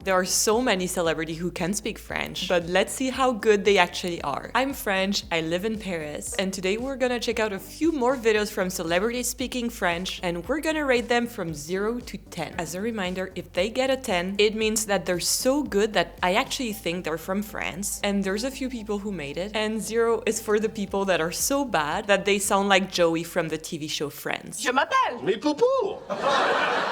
There are so many celebrities who can speak French, but let's see how good they actually are. I'm French, I live in Paris, and today we're gonna check out a few more videos from celebrities speaking French, and we're gonna rate them from 0 to 10. As a reminder, if they get a 10, it means that they're so good that I actually think they're from France, and there's a few people who made it, and 0 is for the people that are so bad that they sound like Joey from the TV show Friends. Je m'appelle! Mais Poupou!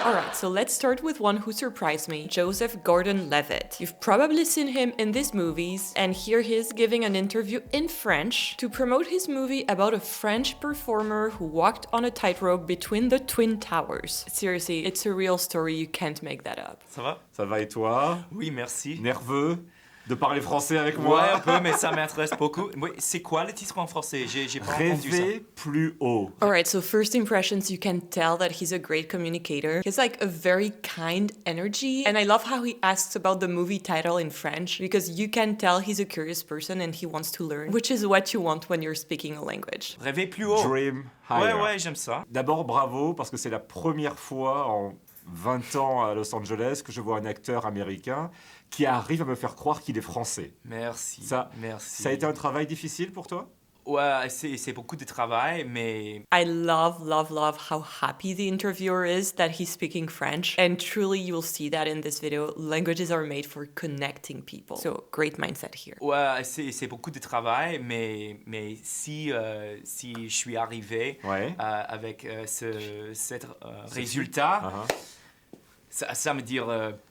Alright, so let's start with one who surprised me, Joseph Gordon-Levitt. You've probably seen him in these movies, and here he is giving an interview in French to promote his movie about a French performer who walked on a tightrope between the Twin Towers. Seriously, it's a real story, you can't make that up. Ça va? Ça va et toi? Oui, merci. Nerveux de parler français avec moi? Ouais, un peu, mais ça m'intéresse beaucoup. Oui, c'est quoi le titre en français? J'ai pas entendu ça. Rêver plus haut. Alright, so first impressions, you can tell that he's a great communicator. He has like a very kind energy, and I love how he asks about the movie title in French, because you can tell he's a curious person and he wants to learn, which is what you want when you're speaking a language. Rêver plus haut. Dream higher. Ouais, j'aime ça. D'abord, bravo, parce que c'est la première fois en 20 ans à Los Angeles que je vois un acteur américain qui arrive à me faire croire qu'il est français. Merci. Merci. Ça a été un travail difficile pour toi? Ouais, c'est beaucoup de travail, mais... I love how happy the interviewer is that he's speaking French, and truly you'll see that in this video. Languages are made for connecting people, so great mindset here. Ouais, c'est beaucoup de travail, mais si je suis arrivé avec cet résultat... Ça me dit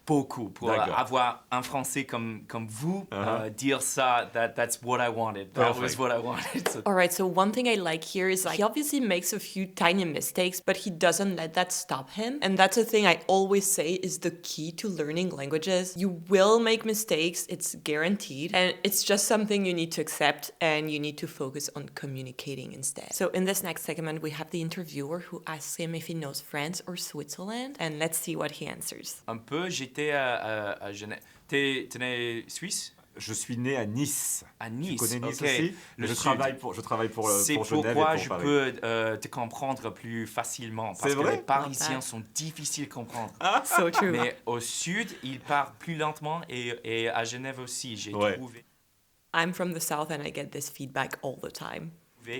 beaucoup pour avoir un Français comme vous dire ça. That's what I wanted. That was what I wanted. So. Alright, so one thing I like here is like he obviously makes a few tiny mistakes, but he doesn't let that stop him. And that's a thing I always say is the key to learning languages. You will make mistakes, it's guaranteed, and it's just something you need to accept and you need to focus on communicating instead. So in this next segment, we have the interviewer who asks him if he knows France or Switzerland, and let's see what he answers. Un peu, j'étais à Genève. T'es né Suisse? Je suis né à Nice. À Nice, tu connais Nice okay. aussi? Je travaille pour Genève et pour Paris. C'est pourquoi je peux te comprendre plus facilement. Parce que les Parisiens sont difficiles à comprendre. So true. Mais au sud, ils parlent plus lentement et à Genève aussi, j'ai trouvé. I'm from the south and I get this feedback all the time.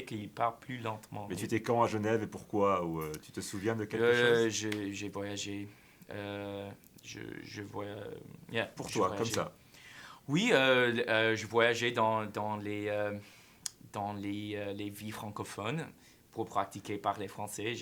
Qu'ils parlent plus lentement. Mais tu étais quand à Genève et pourquoi? Ou tu te souviens de quelque chose? J'ai voyagé. Je voyage. Pour toi, comme ça. Oui, je voyageais dans les villes francophones pour pratiquer parler français.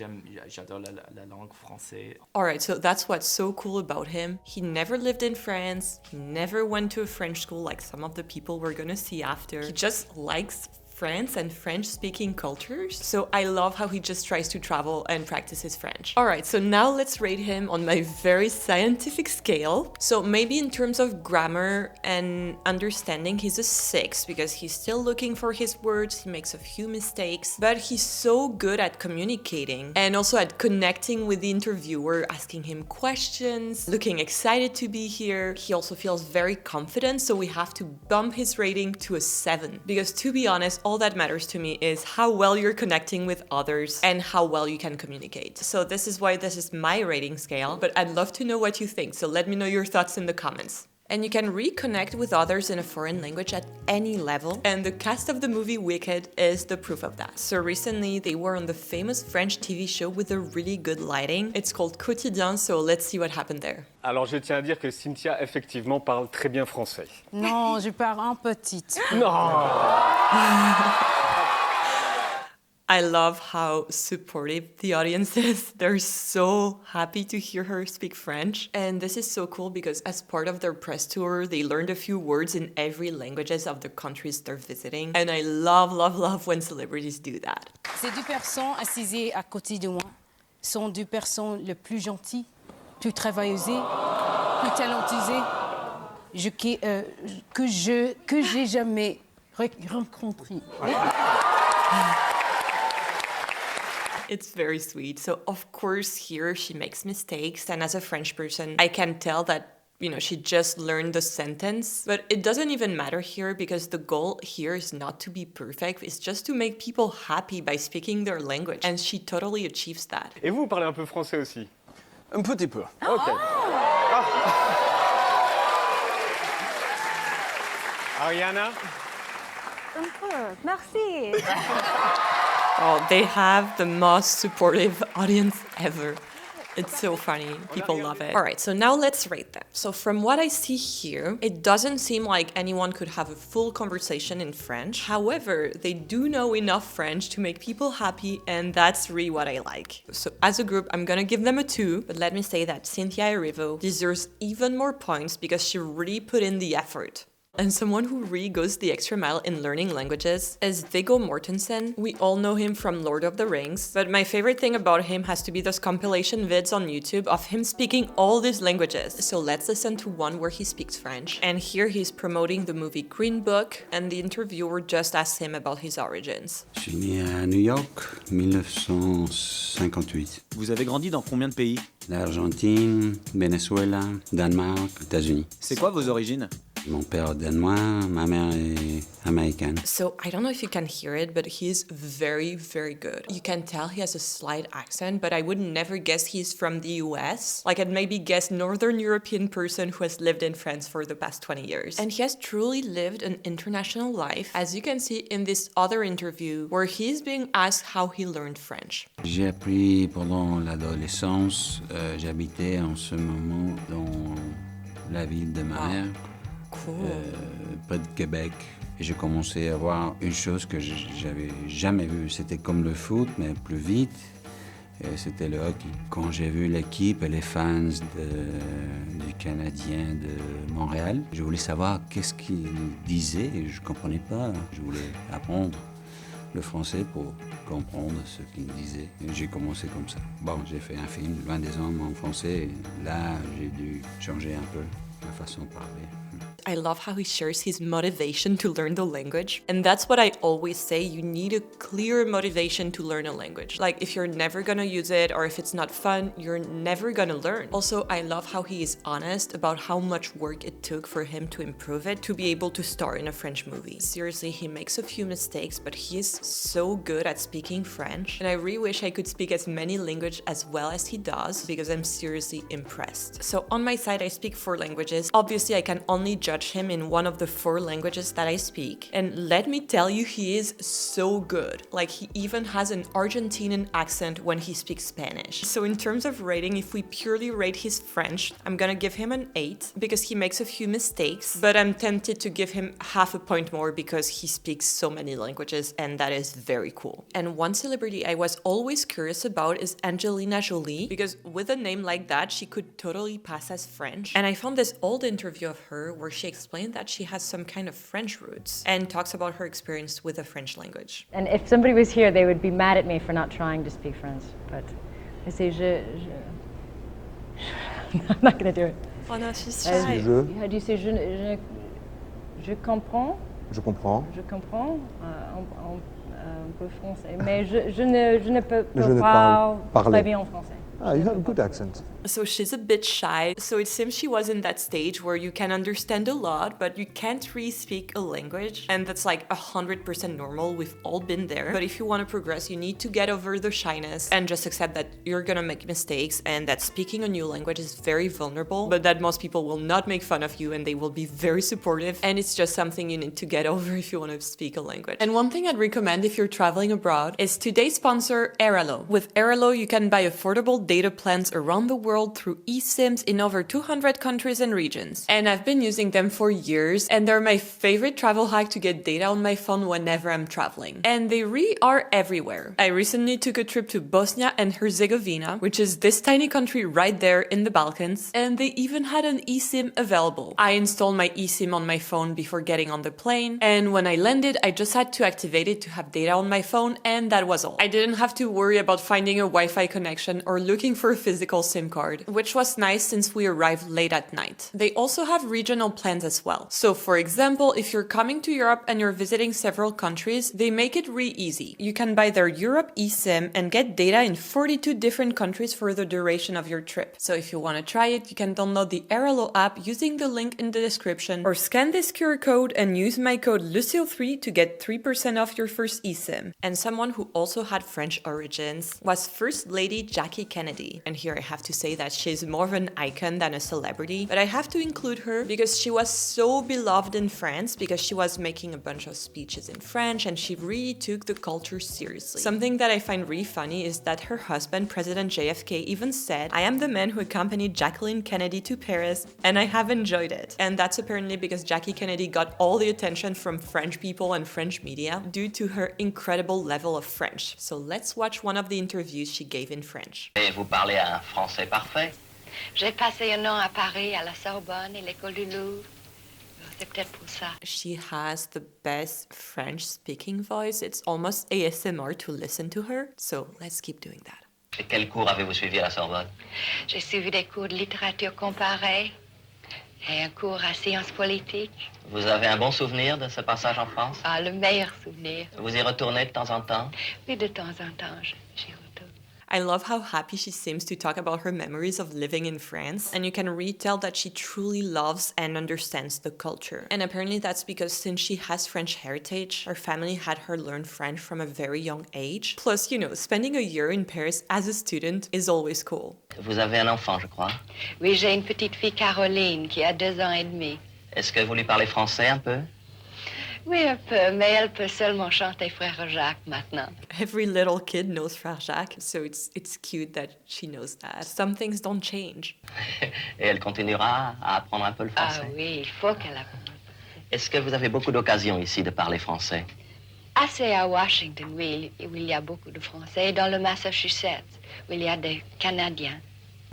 J'adore la langue française. Alright, so that's what's so cool about him. He never lived in France. He never went to a French school like some of the people we're gonna see after. He just likes France and French-speaking cultures. So I love how he just tries to travel and practice his French. Alright, so now let's rate him on my very scientific scale. So maybe in terms of grammar and understanding, he's a 6 because he's still looking for his words, he makes a few mistakes, but he's so good at communicating and also at connecting with the interviewer, asking him questions, looking excited to be here. He also feels very confident, so we have to bump his rating to a 7 because to be honest, all that matters to me is how well you're connecting with others and how well you can communicate. So this is why this is my rating scale, but I'd love to know what you think, so let me know your thoughts in the comments. And you can reconnect with others in a foreign language at any level, and the cast of the movie Wicked is the proof of that. So recently, they were on the famous French TV show with a really good lighting. It's called Quotidien, so let's see what happened there. Alors je tiens à dire que Cynthia, effectivement, parle très bien français. Non, je parle en petite. Non. I love how supportive the audience is. They're so happy to hear her speak French. And this is so cool because as part of their press tour, they learned a few words in every languages of the countries they're visiting. And I love when celebrities do that. Ces deux personnes assises à côté de moi sont deux personnes les plus gentilles, plus travailleuses, plus talentueuses que j'ai jamais rencontrées. It's very sweet. So of course here she makes mistakes, and as a French person I can tell that, you know, she just learned the sentence, but it doesn't even matter here because the goal here is not to be perfect, it's just to make people happy by speaking their language, and she totally achieves that. Et vous parlez un peu français aussi? Un petit peu. Ok. Ariana? Un peu. Merci. Oh, they have the most supportive audience ever. It's so funny. People love it. All right, so now let's rate them. So from what I see here, it doesn't seem like anyone could have a full conversation in French. However, they do know enough French to make people happy, and that's really what I like. So as a group, I'm gonna give them a 2, but let me say that Cynthia Erivo deserves even more points because she really put in the effort. And someone who really goes the extra mile in learning languages is Viggo Mortensen. We all know him from Lord of the Rings, but my favorite thing about him has to be those compilation vids on YouTube of him speaking all these languages. So let's listen to one where he speaks French. And here he's promoting the movie Green Book, and the interviewer just asked him about his origins. Je suis né à New York, 1958. Vous avez grandi dans combien de pays? L'Argentine, Venezuela, Danemark, États-Unis. C'est quoi vos origines? Mon père est danois, ma mère est américaine. So I don't know if you can hear it, but he's very, very good. You can tell he has a slight accent, but I would never guess he's from the US. Like I'd maybe guess Northern European person who has lived in France for the past 20 years. And he has truly lived an international life, as you can see in this other interview where he's being asked how he learned French. J'ai appris pendant l'adolescence. J'habitais en ce moment dans la ville de ma mère. Cool. Près de Québec. Et j'ai commencé à voir une chose que j'avais jamais vue. C'était comme le foot, mais plus vite. Et c'était le hockey. Quand j'ai vu l'équipe et les fans du Canadien de Montréal, je voulais savoir qu'est-ce qu'ils disaient. Et je ne comprenais pas. Je voulais apprendre le français pour comprendre ce qu'ils disaient. Et j'ai commencé comme ça. Bon, j'ai fait un film, 20 des hommes en français. Et là, j'ai dû changer un peu ma façon de parler. I love how he shares his motivation to learn the language. And that's what I always say, you need a clear motivation to learn a language. Like if you're never gonna use it or if it's not fun, you're never gonna learn. Also, I love how he is honest about how much work it took for him to improve it to be able to star in a French movie. Seriously, he makes a few mistakes, but he is so good at speaking French. And I really wish I could speak as many languages as well as he does because I'm seriously impressed. So on my side, I speak 4 languages. Obviously, I can only judge him in one of the 4 languages that I speak. And let me tell you, he is so good. Like he even has an Argentinian accent when he speaks Spanish. So in terms of rating, if we purely rate his French, I'm gonna give him an 8 because he makes a few mistakes, but I'm tempted to give him half a point more because he speaks so many languages and that is very cool. And one celebrity I was always curious about is Angelina Jolie because with a name like that, she could totally pass as French. And I found this old interview of her where she explained that she has some kind of French roots and talks about her experience with the French language. And if somebody was here, they would be mad at me for not trying to speak French. But I say, I'm not going to do it. Oh no, she's shy. How do you say, je comprends? Je comprends. Je comprends un peu français, mais je ne peux pas très bien en français. Ah, you have a good accent. So she's a bit shy. So it seems she was in that stage where you can understand a lot, but you can't really speak a language. And that's like 100% normal. We've all been there. But if you want to progress, you need to get over the shyness and just accept that you're gonna make mistakes and that speaking a new language is very vulnerable, but that most people will not make fun of you and they will be very supportive. And it's just something you need to get over if you want to speak a language. And one thing I'd recommend if you're traveling abroad is today's sponsor, Erivo. With Erivo, you can buy affordable data plans around the world through eSIMs in over 200 countries and regions. And I've been using them for years, and they're my favorite travel hack to get data on my phone whenever I'm traveling. And they really are everywhere. I recently took a trip to Bosnia and Herzegovina, which is this tiny country right there in the Balkans, and they even had an eSIM available. I installed my eSIM on my phone before getting on the plane, and when I landed, I just had to activate it to have data on my phone, and that was all. I didn't have to worry about finding a Wi-Fi connection or looking for a physical SIM card, which was nice since we arrived late at night. They also have regional plans as well. So for example, if you're coming to Europe and you're visiting several countries, they make it really easy. You can buy their Europe eSIM and get data in 42 different countries for the duration of your trip. So if you want to try it, you can download the Erivo app using the link in the description or scan this QR code and use my code Lucille3 to get 3% off your first eSIM. And someone who also had French origins was First Lady Jackie Kennedy. Kennedy. And here I have to say that she's more of an icon than a celebrity, but I have to include her because she was so beloved in France because she was making a bunch of speeches in French and she really took the culture seriously. Something that I find really funny is that her husband, President JFK, even said, "I am the man who accompanied Jacqueline Kennedy to Paris and I have enjoyed it." And that's apparently because Jackie Kennedy got all the attention from French people and French media due to her incredible level of French. So let's watch one of the interviews she gave in French. Et vous parlez un français parfait? J'ai passé un an à Paris, à la Sorbonne et l'école du Louvre. C'est peut-être pour ça. She has the best French speaking voice. It's almost ASMR to listen to her. So let's keep doing that. Et quel cours avez-vous suivi à la Sorbonne? J'ai suivi des cours de littérature comparée et un cours à sciences politiques. Vous avez un bon souvenir de ce passage en France? Ah, le meilleur souvenir. Vous y retournez de temps en temps? Oui, de temps en temps, j'y retourne. I love how happy she seems to talk about her memories of living in France, and you can really tell that she truly loves and understands the culture. And apparently that's because since she has French heritage, her family had her learn French from a very young age. Plus, you know, spending a year in Paris as a student is always cool. Vous avez un enfant, je crois? Oui, j'ai une petite fille Caroline qui a 2 ans et demi. Est-ce que vous lui parlez français un peu? Oui, un peu, mais elle peut seulement chanter Frère Jacques maintenant. Every little kid knows Frère Jacques, so it's cute that she knows that. Some things don't change. Et elle continuera à apprendre un peu le français? Ah oui, il faut qu'elle apprenne. Est-ce que vous avez beaucoup d'occasions ici de parler français? Assez à Washington, oui, où il y a beaucoup de Français, et dans le Massachusetts, où il y a des Canadiens.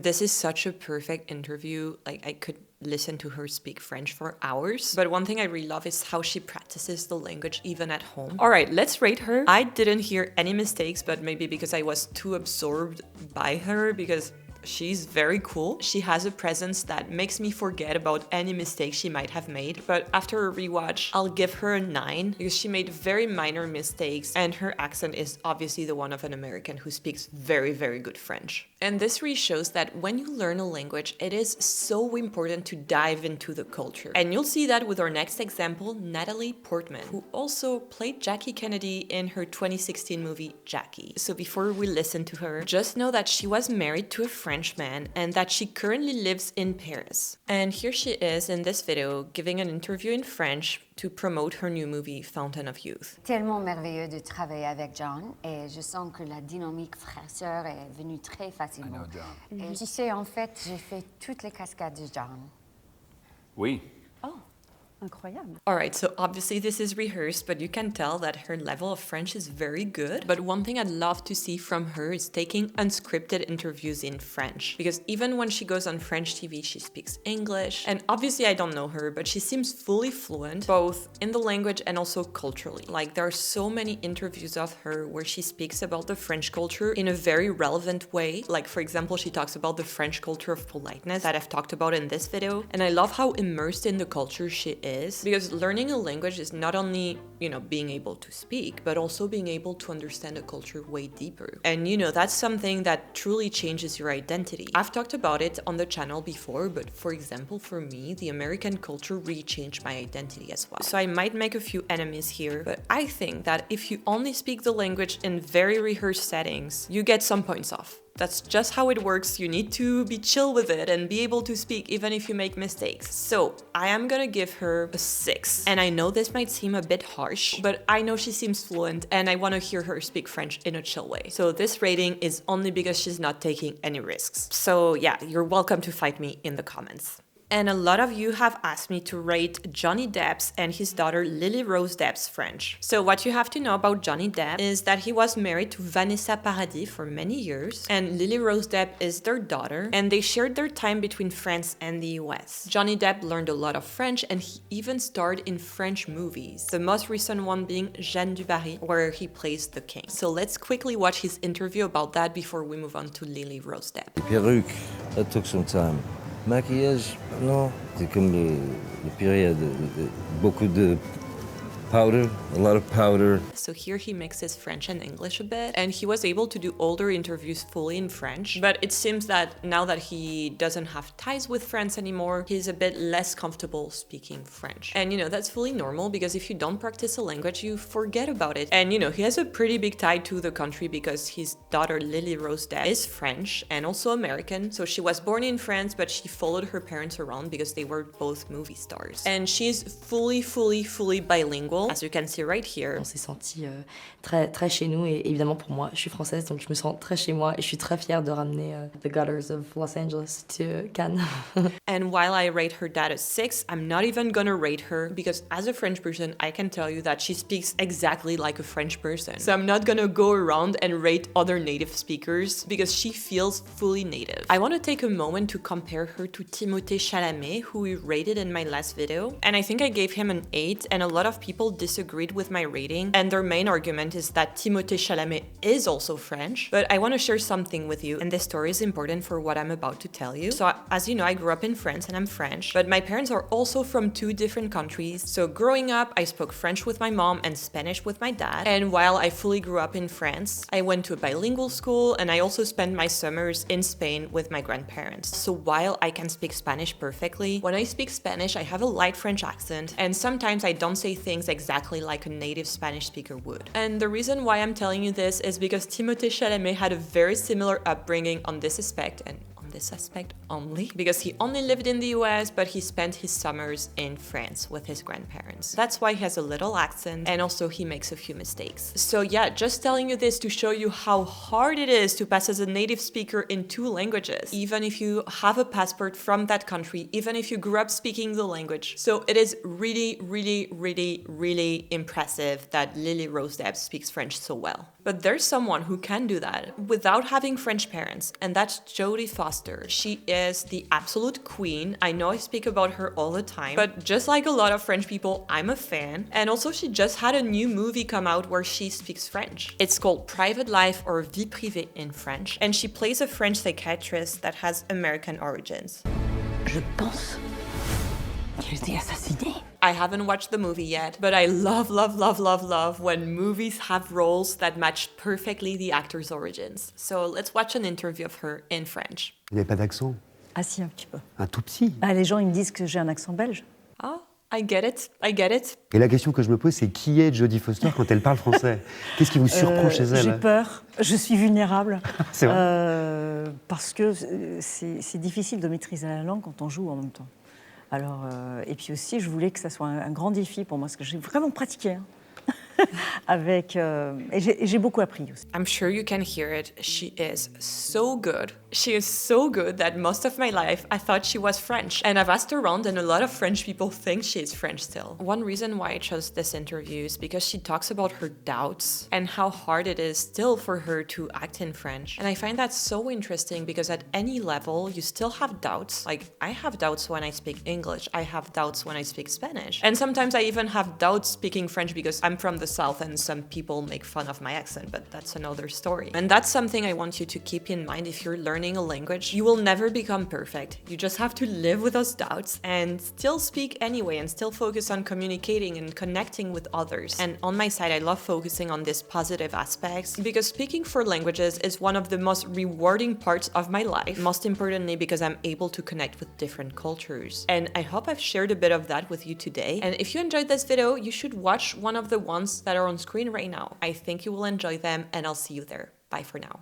This is such a perfect interview. Like, I could listen to her speak French for hours. But one thing I really love is how she practices the language even at home. All right, let's rate her. I didn't hear any mistakes, but maybe because I was too absorbed by her because she's very cool. She has a presence that makes me forget about any mistakes she might have made. But after a rewatch, I'll give her a 9 because she made very minor mistakes and her accent is obviously the one of an American who speaks very, very good French. And this really shows that when you learn a language, it is so important to dive into the culture. And you'll see that with our next example, Natalie Portman, who also played Jackie Kennedy in her 2016 movie, Jackie. So before we listen to her, just know that she was married to a Frenchman and that she currently lives in Paris. And here she is in this video giving an interview in French to promote her new movie, Fountain of Youth. Tellement merveilleux de travailler avec John et je sens que la dynamique frère-sœur est venue très facilement. Et tu sais, en fait, j'ai fait toutes les cascades de John. Oui. Oh, incroyable. All right, so obviously this is rehearsed, but you can tell that her level of French is very good. But one thing I'd love to see from her is taking unscripted interviews in French. Because even when she goes on French TV, she speaks English. And obviously I don't know her, but she seems fully fluent, both in the language and also culturally. Like, there are so many interviews of her where she speaks about the French culture in a very relevant way. Like, for example, she talks about the French culture of politeness that I've talked about in this video. And I love how immersed in the culture she is, because learning a language is not only, you know, being able to speak, but also being able to understand a culture way deeper. And you know, that's something that truly changes your identity. I've talked about it on the channel before, but for example, for me, the American culture really changed my identity as well. So I might make a few enemies here, but I think that if you only speak the language in very rehearsed settings, you get some points off. That's just how it works. You need to be chill with it and be able to speak even if you make mistakes. So I am gonna give her a 6. And I know this might seem a bit harsh, but I know she seems fluent and I want to hear her speak French in a chill way. So this rating is only because she's not taking any risks. So yeah, you're welcome to fight me in the comments. And a lot of you have asked me to rate Johnny Depp's and his daughter Lily Rose Depp's French. So what you have to know about Johnny Depp is that he was married to Vanessa Paradis for many years, and Lily Rose Depp is their daughter, and they shared their time between France and the US. Johnny Depp learned a lot of French and he even starred in French movies, the most recent one being Jeanne du Barry, where he plays the king. So let's quickly watch his interview about that before we move on to Lily Rose Depp. Perruque, that took some time. Maquillage, non. C'est comme le pire, il y a beaucoup de Powder, a lot of powder. So here he mixes French and English a bit, and he was able to do older interviews fully in French. But it seems that now that he doesn't have ties with France anymore, he's a bit less comfortable speaking French. And you know, that's fully normal because if you don't practice a language, you forget about it. And you know, he has a pretty big tie to the country because his daughter Lily Rose Depp is French and also American. So she was born in France, but she followed her parents around because they were both movie stars. And she's fully bilingual, as you can see right here. On s'est senti très chez nous et évidemment pour moi, je suis française donc je me sens très chez moi et je suis très fière de ramener The Gutters of Los Angeles to Cannes. And while I rate her dad a 6, I'm not even gonna rate her because as a French person, I can tell you that she speaks exactly like a French person. So I'm not gonna go around and rate other native speakers because she feels fully native. I want to take a moment to compare her to Timothée Chalamet, who we rated in my last video. And I think I gave him an 8, and a lot of people disagreed with my rating. And their main argument is that Timothée Chalamet is also French. But I want to share something with you, and this story is important for what I'm about to tell you. So as you know, I grew up in France and I'm French, but my parents are also from 2 different countries. So growing up, I spoke French with my mom and Spanish with my dad. And while I fully grew up in France, I went to a bilingual school and I also spent my summers in Spain with my grandparents. So while I can speak Spanish perfectly, when I speak Spanish, I have a light French accent, and sometimes I don't say things exactly like a native Spanish speaker would. And the reason why I'm telling you this is because Timothée Chalamet had a very similar upbringing on this aspect, and this aspect only because he only lived in the US, but he spent his summers in France with his grandparents. That's why he has a little accent, and also he makes a few mistakes. So yeah, just telling you this to show you how hard it is to pass as a native speaker in 2 languages, even if you have a passport from that country, even if you grew up speaking the language. So it is really impressive that Lily Rose Depp speaks French so well. But there's someone who can do that without having French parents, and that's Jodie Foster. She is the absolute queen. I know I speak about her all the time, but just like a lot of French people, I'm a fan. And also she just had a new movie come out where she speaks French. It's called Private Life or Vie Privée in French, and she plays a French psychiatrist that has American origins. Je pense qu'elle était assassinée. I haven't watched the movie yet, but I love when movies have roles that match perfectly the actor's origins. So let's watch an interview of her in French. Il n'y avait pas d'accent? Ah si, un petit peu. Un tout petit? Ah, les gens ils me disent que j'ai un accent belge. Ah, I get it. Et la question que je me pose, c'est qui est Jodie Foster quand elle parle français? Qu'est-ce qui vous surprend chez elle? J'ai peur, je suis vulnérable. C'est vrai. Parce que c'est difficile de maîtriser la langue quand on joue en même temps. Alors, et puis aussi, je voulais que ça soit un grand défi pour moi, parce que j'ai vraiment pratiqué. Hein. Et j'ai beaucoup appris aussi. I'm sure you can hear it. She is so good. She is so good that most of my life I thought she was French. And I've asked around and a lot of French people think she is French still. One reason why I chose this interview is because she talks about her doubts and how hard it is still for her to act in French. And I find that so interesting because at any level you still have doubts. Like I have doubts when I speak English. I have doubts when I speak Spanish. And sometimes I even have doubts speaking French because I'm from the South and some people make fun of my accent, but that's another story. And that's something I want you to keep in mind if you're learning a language. You will never become perfect. You just have to live with those doubts and still speak anyway and still focus on communicating and connecting with others. And on my side, I love focusing on these positive aspects because speaking 4 languages is one of the most rewarding parts of my life. Most importantly, because I'm able to connect with different cultures. And I hope I've shared a bit of that with you today. And if you enjoyed this video, you should watch one of the ones that are on screen right now. I think you will enjoy them, and I'll see you there. Bye for now.